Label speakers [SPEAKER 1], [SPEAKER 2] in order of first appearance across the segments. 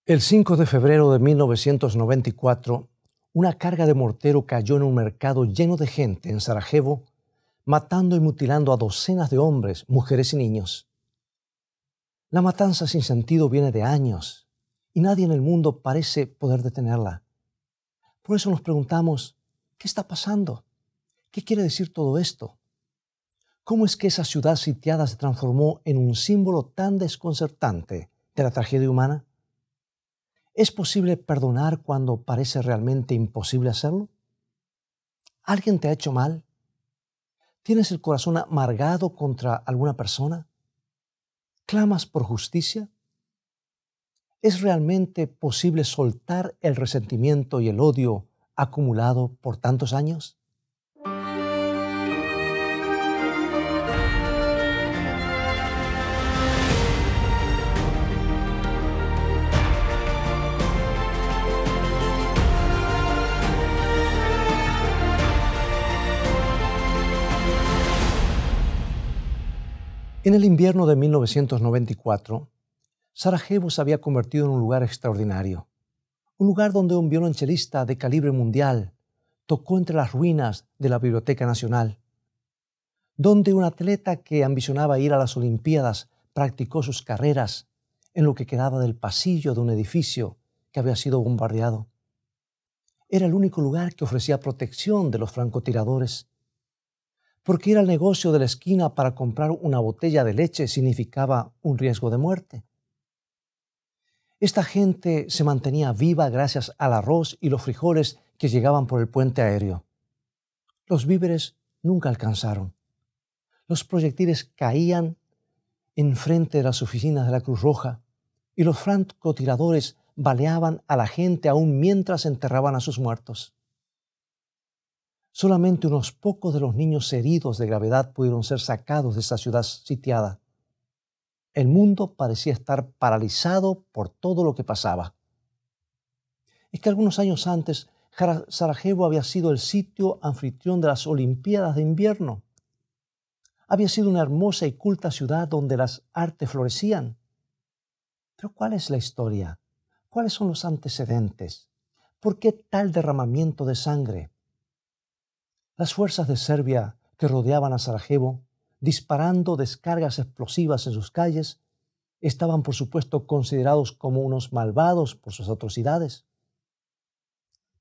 [SPEAKER 1] El 5 de febrero de 1994, una carga de mortero cayó en un mercado lleno de gente en Sarajevo, matando y mutilando a docenas de hombres, mujeres y niños. La matanza sin sentido viene de años y nadie en el mundo parece poder detenerla. Por eso nos preguntamos, ¿qué está pasando? ¿Qué quiere decir todo esto? ¿Cómo es que esa ciudad sitiada se transformó en un símbolo tan desconcertante de la tragedia humana? ¿Es posible perdonar cuando parece realmente imposible hacerlo? ¿Alguien te ha hecho mal? ¿Tienes el corazón amargado contra alguna persona? ¿Clamas por justicia? ¿Es realmente posible soltar el resentimiento y el odio acumulado por tantos años? En el invierno de 1994, Sarajevo se había convertido en un lugar extraordinario, un lugar donde un violonchelista de calibre mundial tocó entre las ruinas de la Biblioteca Nacional, donde un atleta que ambicionaba ir a las Olimpiadas practicó sus carreras en lo que quedaba del pasillo de un edificio que había sido bombardeado. Era el único lugar que ofrecía protección de los francotiradores, porque ir al negocio de la esquina para comprar una botella de leche significaba un riesgo de muerte. Esta gente se mantenía viva gracias al arroz y los frijoles que llegaban por el puente aéreo. Los víveres nunca alcanzaron. Los proyectiles caían enfrente de las oficinas de la Cruz Roja y los francotiradores baleaban a la gente aún mientras enterraban a sus muertos. Solamente unos pocos de los niños heridos de gravedad pudieron ser sacados de esa ciudad sitiada. El mundo parecía estar paralizado por todo lo que pasaba. Es que algunos años antes, Sarajevo había sido el sitio anfitrión de las Olimpiadas de invierno. Había sido una hermosa y culta ciudad donde las artes florecían. Pero ¿cuál es la historia? ¿Cuáles son los antecedentes? ¿Por qué tal derramamiento de sangre? Las fuerzas de Serbia que rodeaban a Sarajevo, disparando descargas explosivas en sus calles, estaban por supuesto considerados como unos malvados por sus atrocidades.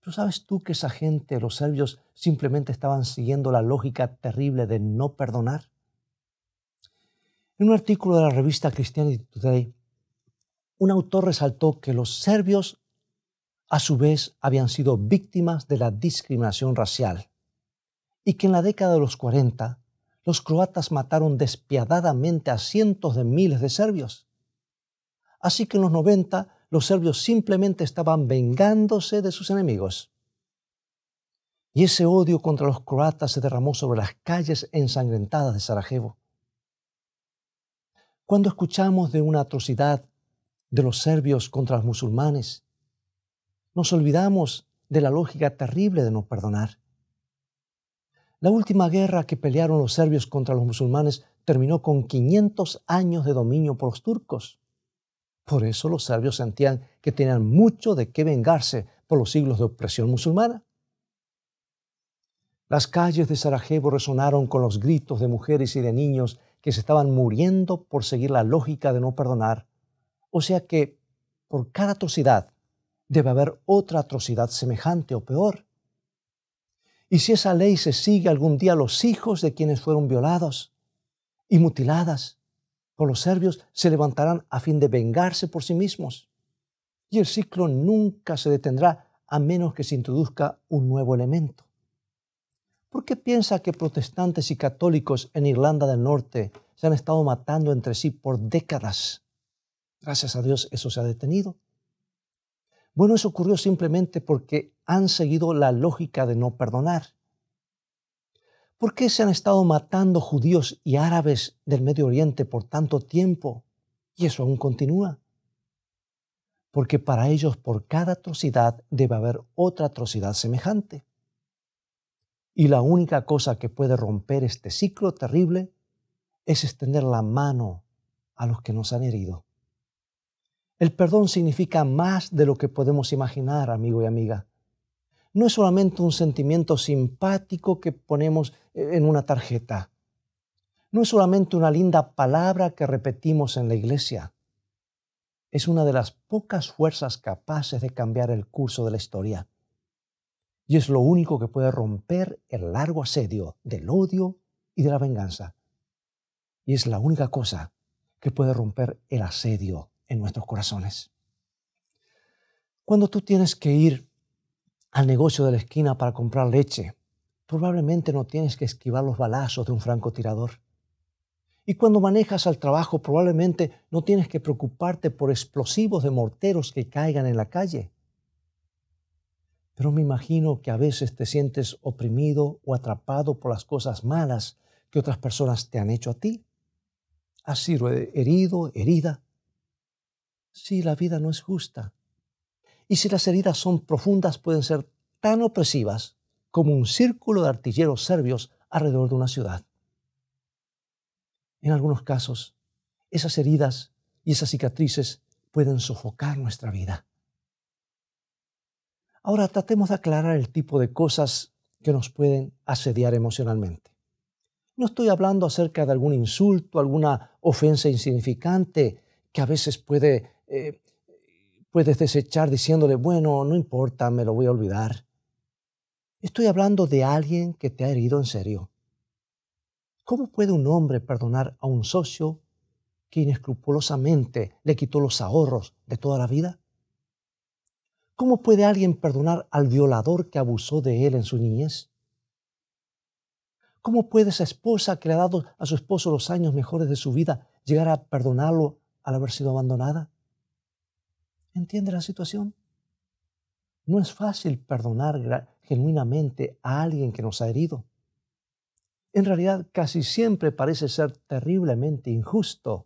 [SPEAKER 1] Pero ¿sabes tú que esa gente, los serbios, simplemente estaban siguiendo la lógica terrible de no perdonar? En un artículo de la revista Christianity Today, un autor resaltó que los serbios a su vez habían sido víctimas de la discriminación racial y que en la década de los 40 los croatas mataron despiadadamente a cientos de miles de serbios. Así que en los 90 los serbios simplemente estaban vengándose de sus enemigos. Y ese odio contra los croatas se derramó sobre las calles ensangrentadas de Sarajevo. Cuando escuchamos de una atrocidad de los serbios contra los musulmanes, nos olvidamos de la lógica terrible de no perdonar. La última guerra que pelearon los serbios contra los musulmanes terminó con 500 años de dominio por los turcos. Por eso los serbios sentían que tenían mucho de qué vengarse por los siglos de opresión musulmana. Las calles de Sarajevo resonaron con los gritos de mujeres y de niños que se estaban muriendo por seguir la lógica de no perdonar. O sea que por cada atrocidad debe haber otra atrocidad semejante o peor. Y si esa ley se sigue algún día, los hijos de quienes fueron violados y mutiladas por los serbios se levantarán a fin de vengarse por sí mismos. Y el ciclo nunca se detendrá a menos que se introduzca un nuevo elemento. ¿Por qué piensa que protestantes y católicos en Irlanda del Norte se han estado matando entre sí por décadas? Gracias a Dios eso se ha detenido. Bueno, eso ocurrió simplemente porque han seguido la lógica de no perdonar. ¿Por qué se han estado matando judíos y árabes del Medio Oriente por tanto tiempo? Y eso aún continúa. Porque para ellos por cada atrocidad debe haber otra atrocidad semejante. Y la única cosa que puede romper este ciclo terrible es extender la mano a los que nos han herido. El perdón significa más de lo que podemos imaginar, amigo y amiga. No es solamente un sentimiento simpático que ponemos en una tarjeta. No es solamente una linda palabra que repetimos en la iglesia. Es una de las pocas fuerzas capaces de cambiar el curso de la historia. Y es lo único que puede romper el largo asedio del odio y de la venganza. Y es la única cosa que puede romper el asedio en nuestros corazones. Cuando tú tienes que ir al negocio de la esquina para comprar leche, probablemente no tienes que esquivar los balazos de un francotirador. Y cuando manejas al trabajo, probablemente no tienes que preocuparte por explosivos de morteros que caigan en la calle. Pero me imagino que a veces te sientes oprimido o atrapado por las cosas malas que otras personas te han hecho a ti. Has sido herido, herida. Sí, la vida no es justa. Y si las heridas son profundas, pueden ser tan opresivas como un círculo de artilleros serbios alrededor de una ciudad. En algunos casos, esas heridas y esas cicatrices pueden sofocar nuestra vida. Ahora tratemos de aclarar el tipo de cosas que nos pueden asediar emocionalmente. No estoy hablando acerca de algún insulto, alguna ofensa insignificante que a veces puedes desechar diciéndole, bueno, no importa, me lo voy a olvidar. Estoy hablando de alguien que te ha herido en serio. ¿Cómo puede un hombre perdonar a un socio que inescrupulosamente le quitó los ahorros de toda la vida? ¿Cómo puede alguien perdonar al violador que abusó de él en su niñez? ¿Cómo puede esa esposa que le ha dado a su esposo los años mejores de su vida llegar a perdonarlo al haber sido abandonada? ¿Entiende la situación? No es fácil perdonar genuinamente a alguien que nos ha herido. En realidad, casi siempre parece ser terriblemente injusto.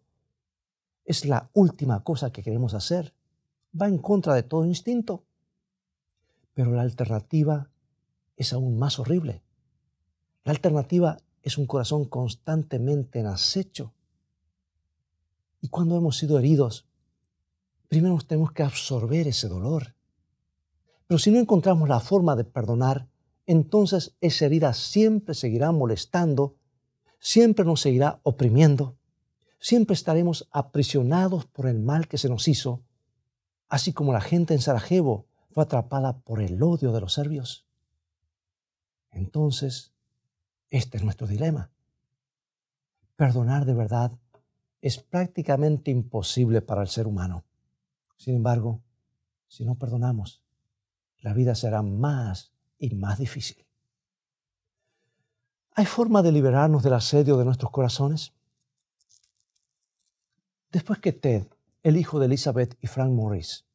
[SPEAKER 1] Es la última cosa que queremos hacer. Va en contra de todo instinto. Pero la alternativa es aún más horrible. La alternativa es un corazón constantemente en acecho. Y cuando hemos sido heridos, primero tenemos que absorber ese dolor. Pero si no encontramos la forma de perdonar, entonces esa herida siempre seguirá molestando, siempre nos seguirá oprimiendo, siempre estaremos aprisionados por el mal que se nos hizo, así como la gente en Sarajevo fue atrapada por el odio de los serbios. Entonces, este es nuestro dilema. Perdonar de verdad es prácticamente imposible para el ser humano. Sin embargo, si no perdonamos, la vida será más y más difícil. ¿Hay forma de liberarnos del asedio de nuestros corazones? Después que Ted, el hijo de Elizabeth y Frank Morris,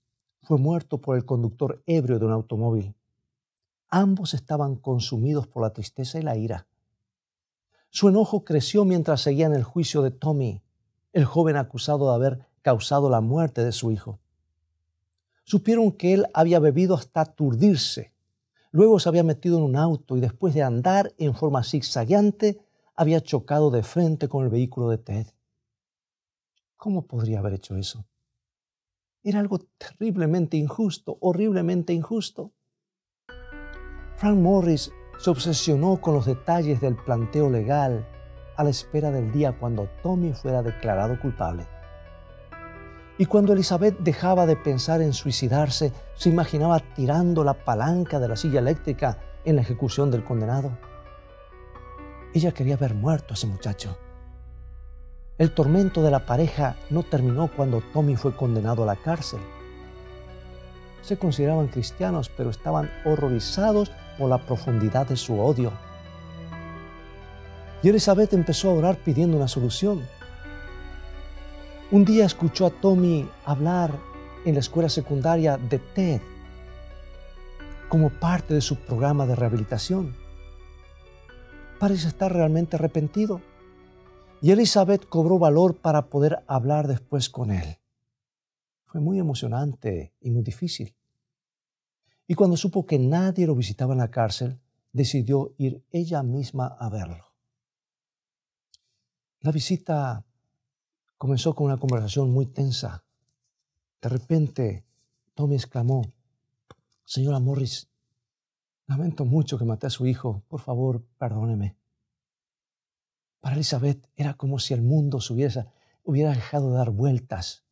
[SPEAKER 1] fue muerto por el conductor ebrio de un automóvil, ambos estaban consumidos por la tristeza y la ira. Su enojo creció mientras seguían el juicio de Tommy, el joven acusado de haber causado la muerte de su hijo. Supieron que él había bebido hasta aturdirse. Luego se había metido en un auto y después de andar en forma zigzagueante, había chocado de frente con el vehículo de Ted. ¿Cómo podría haber hecho eso? Era algo terriblemente injusto, horriblemente injusto. Frank Morris se obsesionó con los detalles del planteo legal a la espera del día cuando Tommy fuera declarado culpable. Y cuando Elizabeth dejaba de pensar en suicidarse, se imaginaba tirando la palanca de la silla eléctrica en la ejecución del condenado. Ella quería ver muerto a ese muchacho. El tormento de la pareja no terminó cuando Tommy fue condenado a la cárcel. Se consideraban cristianos, pero estaban horrorizados por la profundidad de su odio. Y Elizabeth empezó a orar pidiendo una solución. Un día escuchó a Tommy hablar en la escuela secundaria de Ted como parte de su programa de rehabilitación. Parece estar realmente arrepentido. Y Elizabeth cobró valor para poder hablar después con él. Fue muy emocionante y muy difícil. Y cuando supo que nadie lo visitaba en la cárcel, decidió ir ella misma a verlo. La visita comenzó con una conversación muy tensa. De repente, Tommy exclamó: Señora Morris, lamento mucho que maté a su hijo. Por favor, perdóneme. Para Elizabeth era como si el mundo hubiera dejado de dar vueltas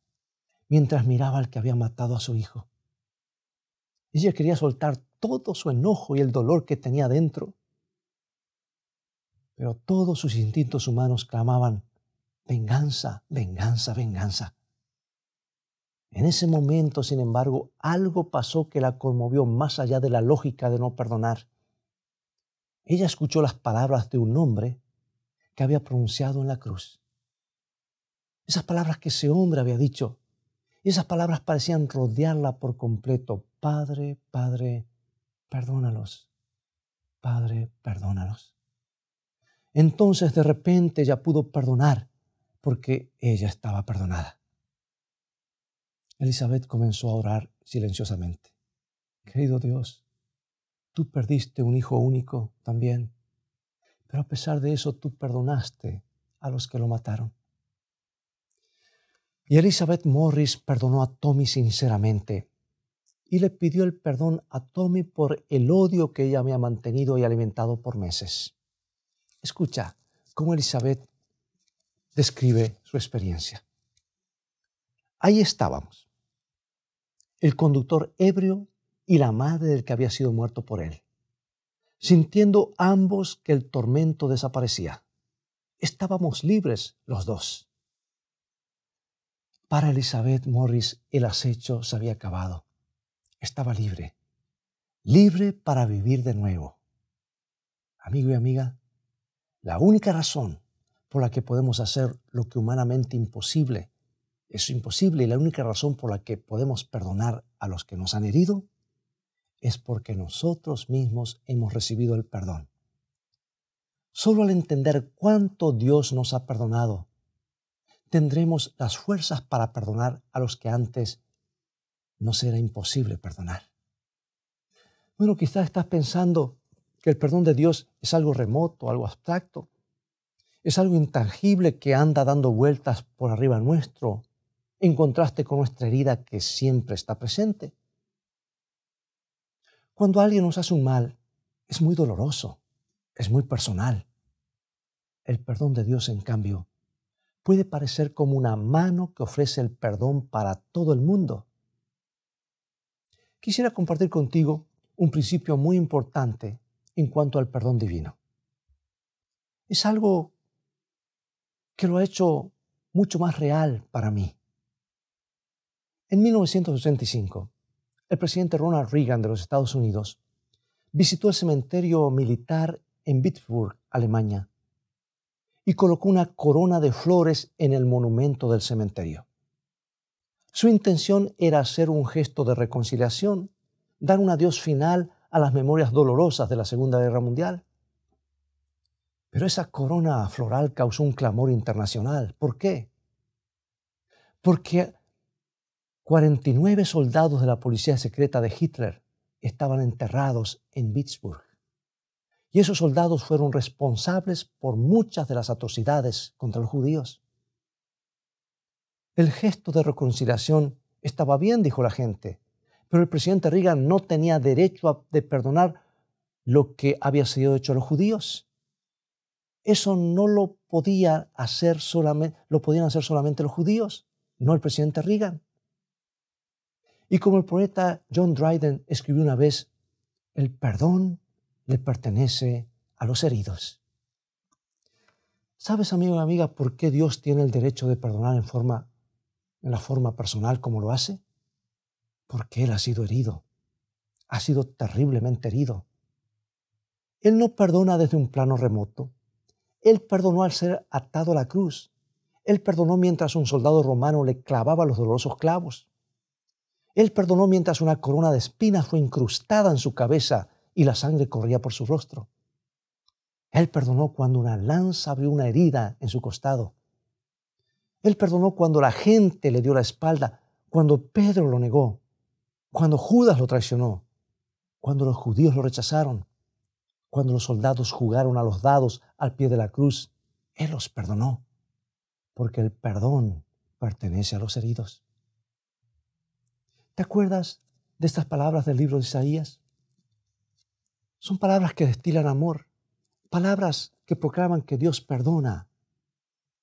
[SPEAKER 1] mientras miraba al que había matado a su hijo. Ella quería soltar todo su enojo y el dolor que tenía dentro, pero todos sus instintos humanos clamaban: venganza, venganza, venganza. En ese momento, sin embargo, algo pasó que la conmovió más allá de la lógica de no perdonar. Ella escuchó las palabras de un hombre que había pronunciado en la cruz. Esas palabras que ese hombre había dicho, y esas palabras parecían rodearla por completo. Padre, Padre, perdónalos. Padre, perdónalos. Entonces, de repente, ella pudo perdonar porque ella estaba perdonada. Elizabeth comenzó a orar silenciosamente. Querido Dios, tú perdiste un hijo único también, pero a pesar de eso tú perdonaste a los que lo mataron. Y Elizabeth Morris perdonó a Tommy sinceramente y le pidió el perdón a Tommy por el odio que ella había mantenido y alimentado por meses. Escucha cómo Elizabeth describe su experiencia. Ahí estábamos, el conductor ebrio y la madre del que había sido muerto por él, sintiendo ambos que el tormento desaparecía. Estábamos libres los dos. Para Elizabeth Morris el acecho se había acabado. Estaba libre, libre para vivir de nuevo. Amigo y amiga, la única razón por la que podemos hacer lo que humanamente imposible es imposible, y la única razón por la que podemos perdonar a los que nos han herido es porque nosotros mismos hemos recibido el perdón. Solo al entender cuánto Dios nos ha perdonado, tendremos las fuerzas para perdonar a los que antes nos era imposible perdonar. Bueno, quizás estás pensando que el perdón de Dios es algo remoto, algo abstracto, es algo intangible que anda dando vueltas por arriba nuestro, en contraste con nuestra herida que siempre está presente. Cuando alguien nos hace un mal, es muy doloroso, es muy personal. El perdón de Dios, en cambio, puede parecer como una mano que ofrece el perdón para todo el mundo. Quisiera compartir contigo un principio muy importante en cuanto al perdón divino. Es algo que lo ha hecho mucho más real para mí. En 1985, el presidente Ronald Reagan de los Estados Unidos visitó el cementerio militar en Pittsburgh, Alemania, y colocó una corona de flores en el monumento del cementerio. Su intención era hacer un gesto de reconciliación, dar un adiós final a las memorias dolorosas de la Segunda Guerra Mundial. Pero esa corona floral causó un clamor internacional. ¿Por qué? Porque 49 soldados de la policía secreta de Hitler estaban enterrados en Pittsburgh. Y esos soldados fueron responsables por muchas de las atrocidades contra los judíos. El gesto de reconciliación estaba bien, dijo la gente, pero el presidente Reagan no tenía derecho de perdonar lo que había sido hecho a los judíos. Eso no lo podían hacer solamente los judíos, no el presidente Reagan. Y como el poeta John Dryden escribió una vez, el perdón le pertenece a los heridos. ¿Sabes, amigo y amiga, por qué Dios tiene el derecho de perdonar en la forma personal como lo hace? Porque Él ha sido herido, ha sido terriblemente herido. Él no perdona desde un plano remoto. Él perdonó al ser atado a la cruz. Él perdonó mientras un soldado romano le clavaba los dolorosos clavos. Él perdonó mientras una corona de espinas fue incrustada en su cabeza y la sangre corría por su rostro. Él perdonó cuando una lanza abrió una herida en su costado. Él perdonó cuando la gente le dio la espalda, cuando Pedro lo negó, cuando Judas lo traicionó, cuando los judíos lo rechazaron, cuando los soldados jugaron a los dados al pie de la cruz. Él los perdonó, porque el perdón pertenece a los heridos. ¿Te acuerdas de estas palabras del libro de Isaías? Son palabras que destilan amor, palabras que proclaman que Dios perdona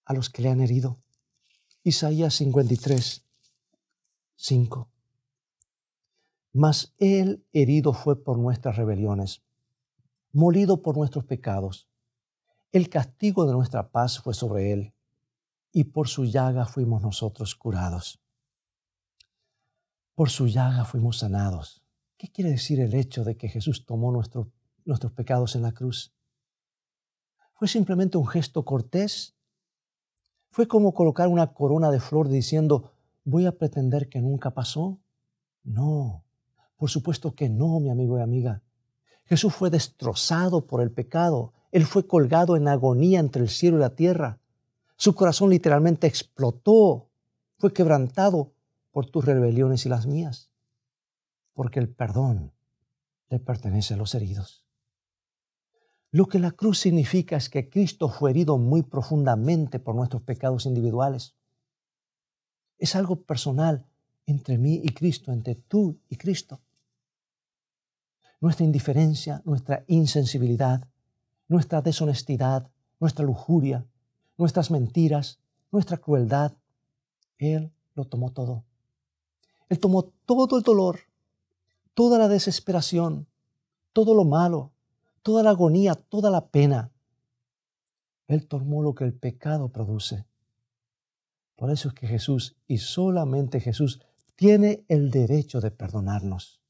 [SPEAKER 1] a los que le han herido. Isaías 53, 5. Mas Él herido fue por nuestras rebeliones, molido por nuestros pecados. El castigo de nuestra paz fue sobre Él, y por su llaga fuimos nosotros curados. Por su llaga fuimos sanados. ¿Qué quiere decir el hecho de que Jesús tomó nuestros pecados en la cruz? ¿Fue simplemente un gesto cortés? ¿Fue como colocar una corona de flor diciendo, voy a pretender que nunca pasó? No, por supuesto que no, mi amigo y amiga. Jesús fue destrozado por el pecado. Él fue colgado en agonía entre el cielo y la tierra. Su corazón literalmente explotó. Fue quebrantado por tus rebeliones y las mías. Porque el perdón le pertenece a los heridos. Lo que la cruz significa es que Cristo fue herido muy profundamente por nuestros pecados individuales. Es algo personal entre mí y Cristo, entre tú y Cristo. Nuestra indiferencia, nuestra insensibilidad, nuestra deshonestidad, nuestra lujuria, nuestras mentiras, nuestra crueldad, Él lo tomó todo. Él tomó todo el dolor, toda la desesperación, todo lo malo, toda la agonía, toda la pena. Él tomó lo que el pecado produce. Por eso es que Jesús, y solamente Jesús, tiene el derecho de perdonarnos.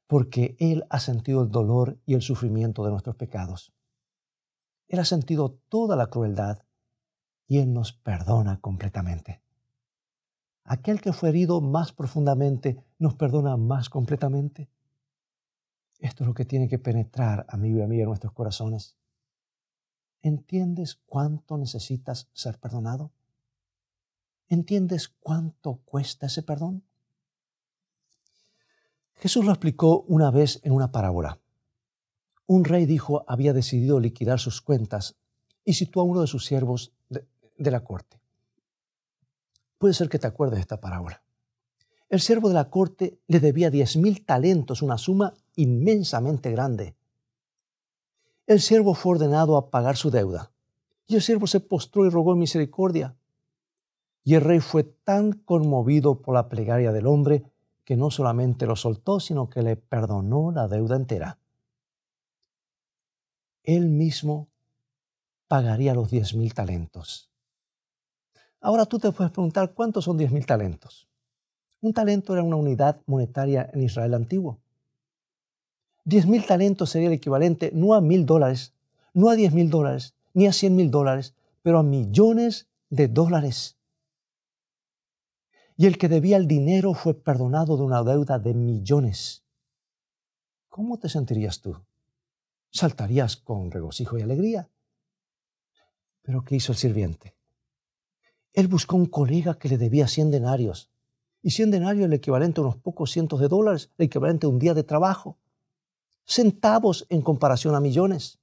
[SPEAKER 1] Porque Él ha sentido el dolor y el sufrimiento de nuestros pecados. Él ha sentido toda la crueldad y Él nos perdona completamente. Aquel que fue herido más profundamente nos perdona más completamente. Esto es lo que tiene que penetrar, amigo y amiga, en nuestros corazones. ¿Entiendes cuánto necesitas ser perdonado? ¿Entiendes cuánto cuesta ese perdón? Jesús lo explicó una vez en una parábola. Un rey había decidido liquidar sus cuentas y citó a uno de sus siervos de la corte. Puede ser que te acuerdes de esta parábola. El siervo de la corte le debía 10,000 talentos, una suma inmensamente grande. El siervo fue ordenado a pagar su deuda y el siervo se postró y rogó misericordia. Y el rey fue tan conmovido por la plegaria del hombre que no solamente lo soltó, sino que le perdonó la deuda entera. Él mismo pagaría los 10,000 talentos. Ahora tú te puedes preguntar, ¿cuántos son 10,000 talentos? Un talento era una unidad monetaria en Israel antiguo. 10,000 talentos sería el equivalente no a $1,000, no a $10,000, ni a $100,000, pero a millones de dólares. Y el que debía el dinero fue perdonado de una deuda de millones. ¿Cómo te sentirías tú? Saltarías con regocijo y alegría. Pero ¿qué hizo el sirviente? Él buscó un colega que le debía 100 denarios. Y 100 denarios es el equivalente a unos pocos cientos de dólares, el equivalente a un día de trabajo. Centavos en comparación a millones.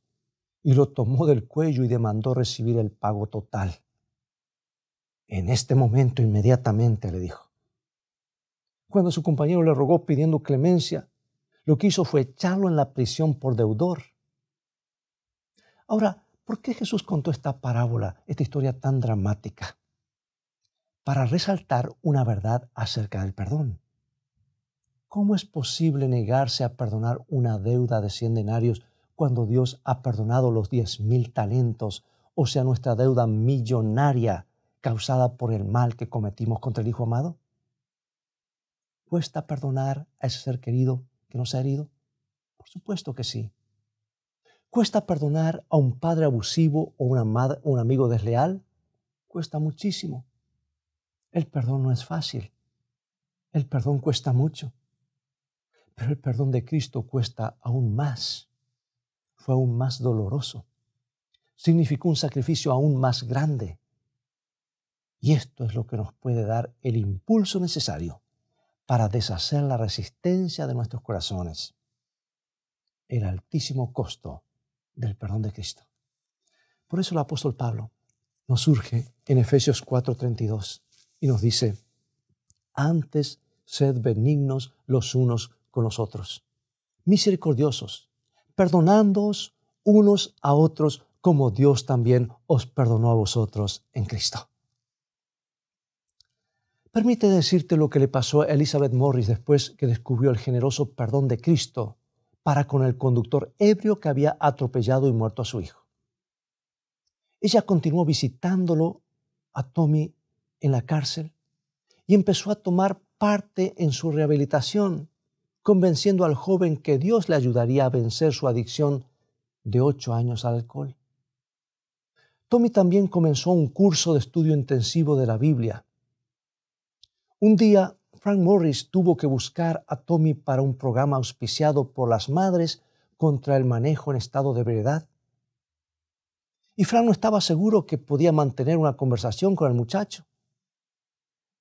[SPEAKER 1] Y lo tomó del cuello y demandó recibir el pago total. En este momento, inmediatamente, le dijo. Cuando su compañero le rogó pidiendo clemencia, lo que hizo fue echarlo en la prisión por deudor. Ahora, ¿por qué Jesús contó esta parábola, esta historia tan dramática? Para resaltar una verdad acerca del perdón. ¿Cómo es posible negarse a perdonar una deuda de 100 denarios cuando Dios ha perdonado los 10,000 talentos, o sea, nuestra deuda millonaria causada por el mal que cometimos contra el Hijo amado? ¿Cuesta perdonar a ese ser querido que nos ha herido? Por supuesto que sí. ¿Cuesta perdonar a un padre abusivo o un amigo desleal? Cuesta muchísimo. El perdón no es fácil. El perdón cuesta mucho. Pero el perdón de Cristo cuesta aún más. Fue aún más doloroso. Significó un sacrificio aún más grande. Y esto es lo que nos puede dar el impulso necesario para deshacer la resistencia de nuestros corazones. El altísimo costo del perdón de Cristo. Por eso el apóstol Pablo nos urge en Efesios 4:32 y nos dice: antes sed benignos los unos con los otros, misericordiosos, perdonándoos unos a otros como Dios también os perdonó a vosotros en Cristo. Permite decirte lo que le pasó a Elizabeth Morris después que descubrió el generoso perdón de Cristo para con el conductor ebrio que había atropellado y muerto a su hijo. Ella continuó visitándolo a Tommy en la cárcel y empezó a tomar parte en su rehabilitación, convenciendo al joven que Dios le ayudaría a vencer su adicción de 8 años al alcohol. Tommy también comenzó un curso de estudio intensivo de la Biblia. Un día, Frank Morris tuvo que buscar a Tommy para un programa auspiciado por las madres contra el manejo en estado de ebriedad. Y Frank no estaba seguro que podía mantener una conversación con el muchacho.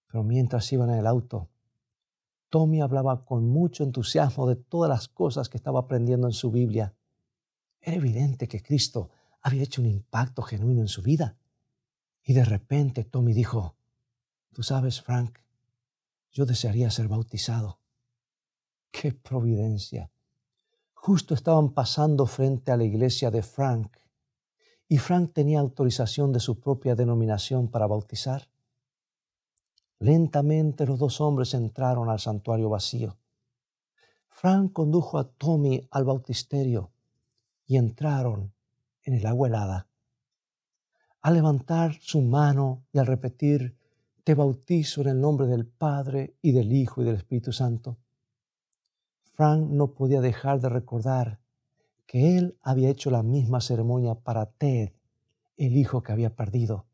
[SPEAKER 1] Pero mientras iban en el auto, Tommy hablaba con mucho entusiasmo de todas las cosas que estaba aprendiendo en su Biblia. Era evidente que Cristo había hecho un impacto genuino en su vida. Y de repente Tommy dijo, «Tú sabes, Frank, yo desearía ser bautizado». ¡Qué providencia! Justo estaban pasando frente a la iglesia de Frank y Frank tenía autorización de su propia denominación para bautizar. Lentamente los dos hombres entraron al santuario vacío. Frank condujo a Tommy al bautisterio y entraron en el agua helada. Al levantar su mano y al repetir, «Te bautizo en el nombre del Padre y del Hijo y del Espíritu Santo», Frank no podía dejar de recordar que él había hecho la misma ceremonia para Ted, el hijo que había perdido,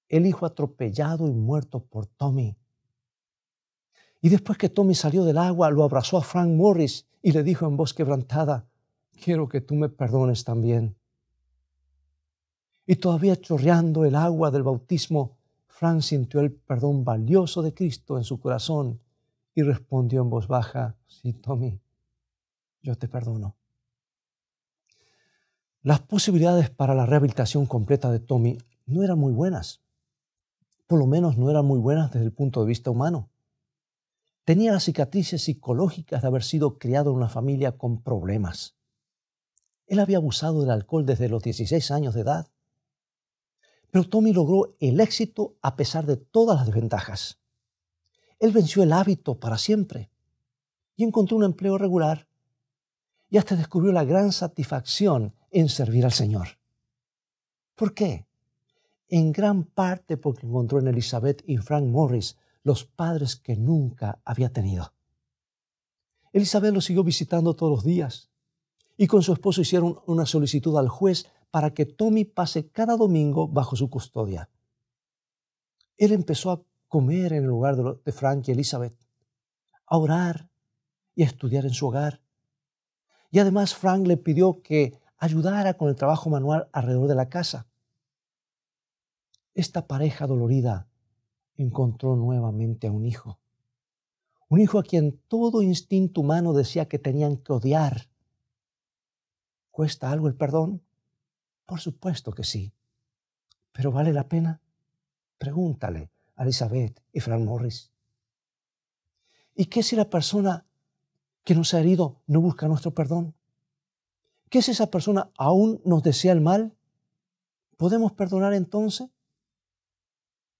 [SPEAKER 1] el hijo atropellado y muerto por Tommy. Y después que Tommy salió del agua, lo abrazó a Frank Morris y le dijo en voz quebrantada, «Quiero que tú me perdones también». Y todavía chorreando el agua del bautismo, Frank sintió el perdón valioso de Cristo en su corazón y respondió en voz baja, «Sí, Tommy, yo te perdono». Las posibilidades para la rehabilitación completa de Tommy no eran muy buenas. Por lo menos no eran muy buenas desde el punto de vista humano. Tenía las cicatrices psicológicas de haber sido criado en una familia con problemas. Él había abusado del alcohol desde los 16 años de edad. Pero Tommy logró el éxito a pesar de todas las desventajas. Él venció el hábito para siempre y encontró un empleo regular y hasta descubrió la gran satisfacción en servir al Señor. ¿Por qué? En gran parte porque encontró en Elizabeth y Frank Morris los padres que nunca había tenido. Elizabeth lo siguió visitando todos los días y con su esposo hicieron una solicitud al juez para que Tommy pase cada domingo bajo su custodia. Él empezó a comer en el lugar de Frank y Elizabeth, a orar y a estudiar en su hogar. Y además Frank le pidió que ayudara con el trabajo manual alrededor de la casa. Esta pareja dolorida encontró nuevamente a un hijo a quien todo instinto humano decía que tenían que odiar. ¿Cuesta algo el perdón? Por supuesto que sí. ¿Pero vale la pena? Pregúntale a Elizabeth y Frank Morris. ¿Y qué si la persona que nos ha herido no busca nuestro perdón? ¿Qué si esa persona aún nos desea el mal? ¿Podemos perdonar entonces?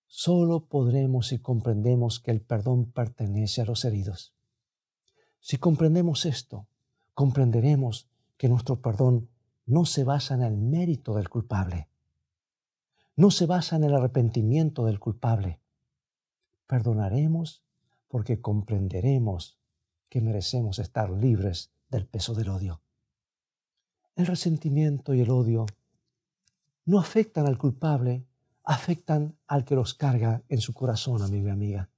[SPEAKER 1] Solo podremos si comprendemos que el perdón pertenece a los heridos. Si comprendemos esto, comprenderemos que nuestro perdón no se basa en el mérito del culpable. No se basa en el arrepentimiento del culpable. Perdonaremos porque comprenderemos que merecemos estar libres del peso del odio. El resentimiento y el odio no afectan al culpable, afectan al que los carga en su corazón, amigo y amiga.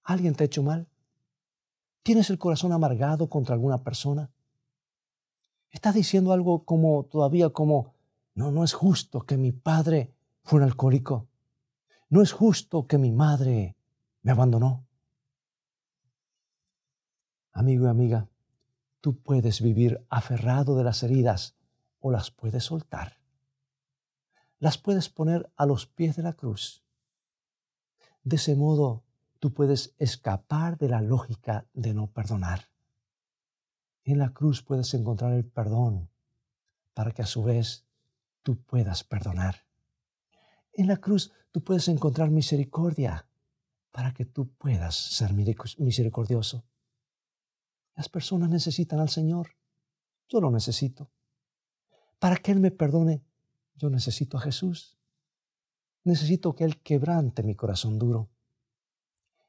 [SPEAKER 1] ¿Alguien te ha hecho mal? ¿Tienes el corazón amargado contra alguna persona? ¿Estás diciendo algo como, no es justo que mi padre fue un alcohólico? ¿No es justo que mi madre me abandonó? Amigo y amiga, tú puedes vivir aferrado de las heridas o las puedes soltar. Las puedes poner a los pies de la cruz. De ese modo tú puedes escapar de la lógica de no perdonar. En la cruz puedes encontrar el perdón para que a su vez tú puedas perdonar. En la cruz tú puedes encontrar misericordia para que tú puedas ser misericordioso. Las personas necesitan al Señor. Yo lo necesito. Para que Él me perdone, yo necesito a Jesús. Necesito que Él quebrante mi corazón duro.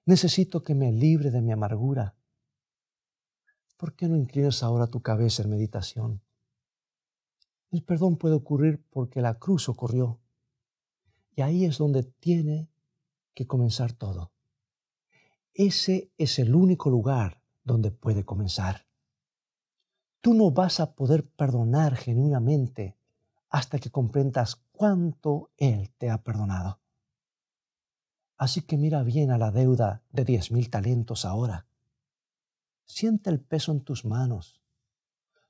[SPEAKER 1] Necesito que me libre de mi amargura. ¿Por qué no inclinas ahora tu cabeza en meditación? El perdón puede ocurrir porque la cruz ocurrió. Y ahí es donde tiene que comenzar todo. Ese es el único lugar donde puede comenzar. Tú no vas a poder perdonar genuinamente hasta que comprendas cuánto Él te ha perdonado. Así que mira bien a la deuda de 10,000 talentos ahora. Siente el peso en tus manos.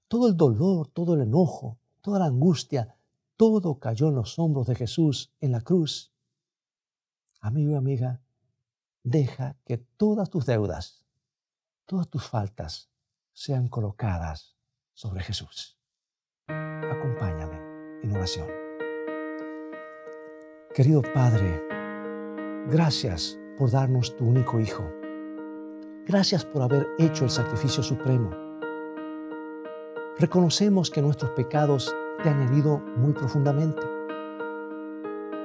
[SPEAKER 1] Todo el dolor, todo el enojo, toda la angustia, todo cayó en los hombros de Jesús en la cruz. Amigo y amiga, deja que todas tus deudas, todas tus faltas sean colocadas sobre Jesús. Acompáñame en oración. Querido Padre, gracias por darnos tu único Hijo. Gracias por haber hecho el sacrificio supremo. Reconocemos que nuestros pecados te han herido muy profundamente.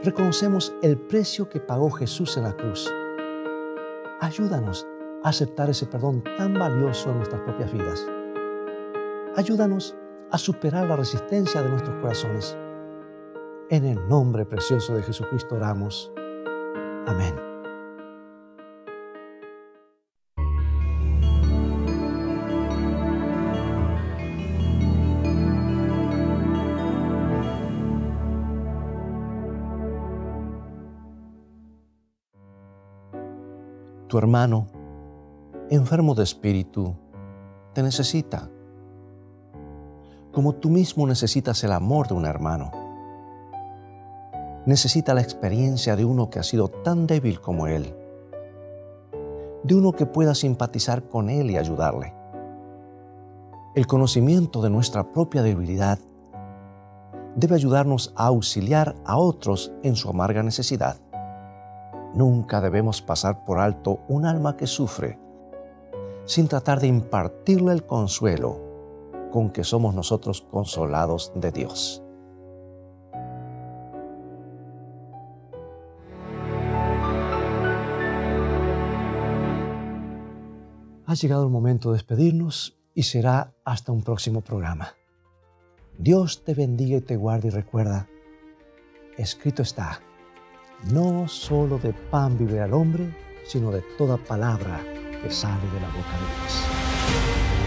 [SPEAKER 1] Reconocemos el precio que pagó Jesús en la cruz. Ayúdanos a aceptar ese perdón tan valioso en nuestras propias vidas. Ayúdanos a superar la resistencia de nuestros corazones. En el nombre precioso de Jesucristo oramos. Amén. Tu hermano, enfermo de espíritu, te necesita, como tú mismo necesitas el amor de un hermano. Necesita la experiencia de uno que ha sido tan débil como él, de uno que pueda simpatizar con él y ayudarle. El conocimiento de nuestra propia debilidad debe ayudarnos a auxiliar a otros en su amarga necesidad. Nunca debemos pasar por alto un alma que sufre sin tratar de impartirle el consuelo con que somos nosotros consolados de Dios. Ha llegado el momento de despedirnos y será hasta un próximo programa. Dios te bendiga y te guarde y recuerda, escrito está, no solo de pan vivirá el hombre, sino de toda palabra que sale de la boca de Dios.